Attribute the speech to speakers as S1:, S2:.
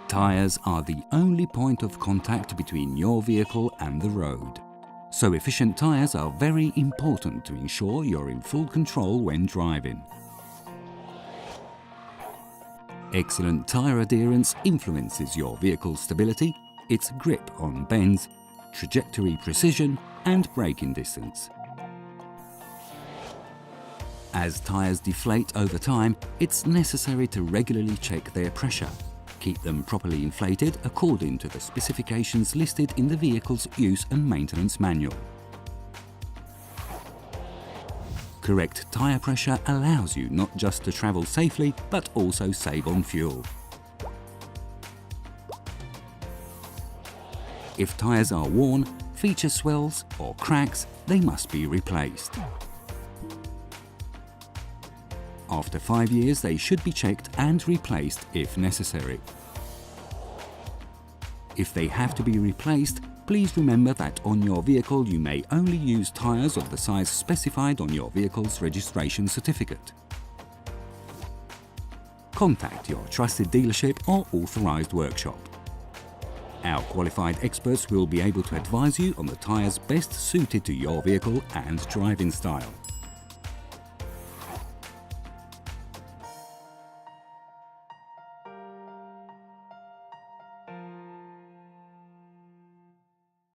S1: Tyres are the only point of contact between your vehicle and the road. So efficient tyres are very important to ensure you're in full control when driving. Excellent tyre adherence influences your vehicle's stability, its grip on bends, trajectory precision and braking distance. As tyres deflate over time, it's necessary to regularly check their pressure. Keep them properly inflated according to the specifications listed in the vehicle's use and maintenance manual. Correct tyre pressure allows you not just to travel safely, but also save on fuel. If tyres are worn, feature swells or cracks, they must be replaced. After 5 years, they should be checked and replaced if necessary. If they have to be replaced, please remember that on your vehicle you may only use tyres of the size specified on your vehicle's registration certificate. Contact your trusted dealership or authorised workshop. Our qualified experts will be able to advise you on the tyres best suited to your vehicle and driving style.